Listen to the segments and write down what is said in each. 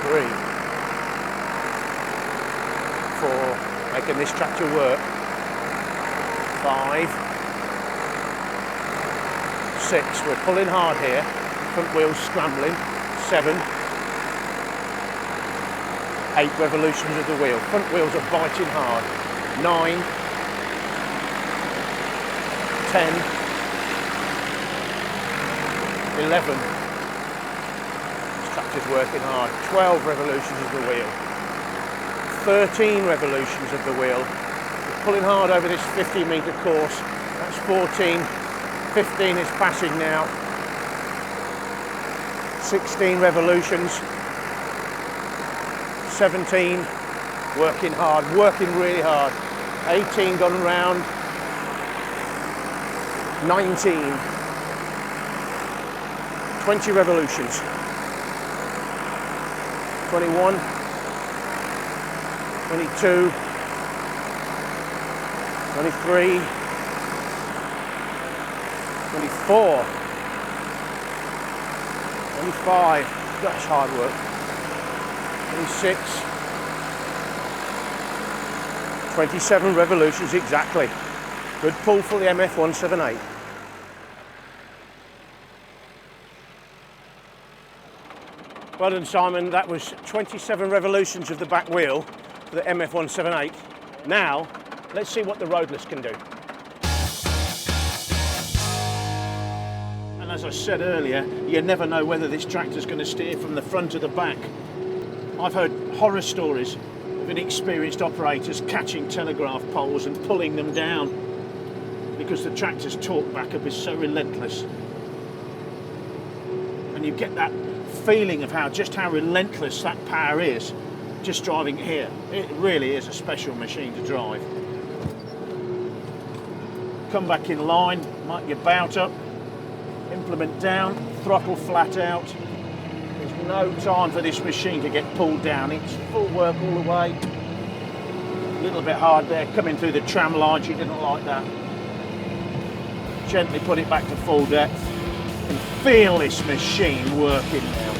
3, 4, making this tractor work. 5, 6, we're pulling hard here. Front wheels scrambling. 7, 8 revolutions of the wheel. Front wheels are biting hard. 9, 10, 11. This tractor's working hard. 12 revolutions of the wheel. 13 revolutions of the wheel. We're pulling hard over this 50-metre course. That's 14. 15 is passing now. 16 revolutions. 17, working hard, working really hard. 18 gone round. 19. 20 revolutions. 21. 22. 23. 24. 25. That's hard work. 26, 27 revolutions exactly. Good pull for the MF178. Well done, Simon. That was 27 revolutions of the back wheel for the MF178. Now, let's see what the Roadless can do. And as I said earlier, you never know whether this tractor's going to steer from the front or the back. I've heard horror stories of inexperienced operators catching telegraph poles and pulling them down because the tractor's torque backup is so relentless. And you get that feeling of just how relentless that power is just driving here. It really is a special machine to drive. Come back in line, mark your bout up, implement down, throttle flat out. There's no time for this machine to get pulled down. It's full work all the way. A little bit hard there, coming through the tram line. She didn't like that. Gently put it back to full depth and feel this machine working now.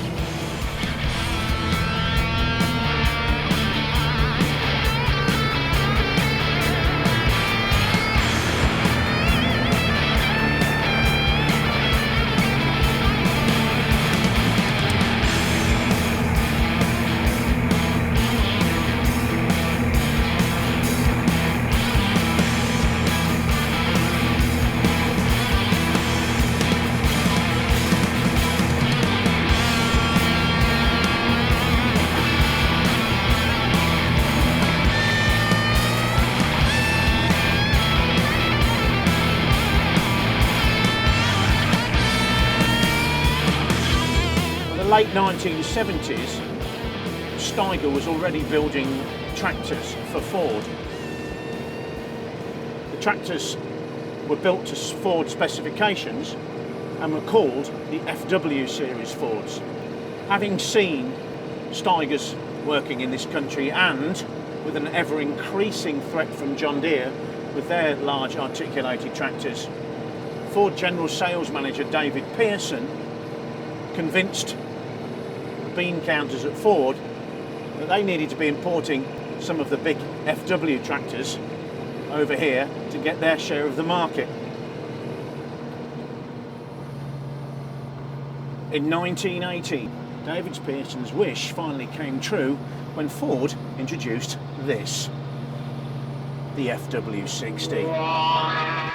Late 1970s, Steiger was already building tractors for Ford. The tractors were built to Ford specifications and were called the FW series Fords. Having seen Steigers working in this country and with an ever increasing threat from John Deere with their large articulated tractors, Ford General Sales Manager David Pearson convinced bean counters at Ford that they needed to be importing some of the big FW tractors over here to get their share of the market. In 1980, David Pearson's wish finally came true when Ford introduced this, the FW60.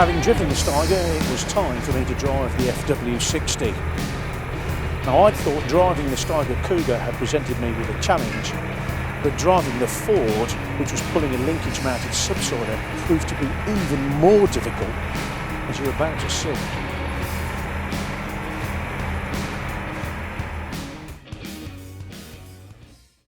Having driven the Steiger, it was time for me to drive the FW60. Now, I'd thought driving the Steiger Cougar had presented me with a challenge, but driving the Ford, which was pulling a linkage-mounted subsoiler, proved to be even more difficult, as you're about to see.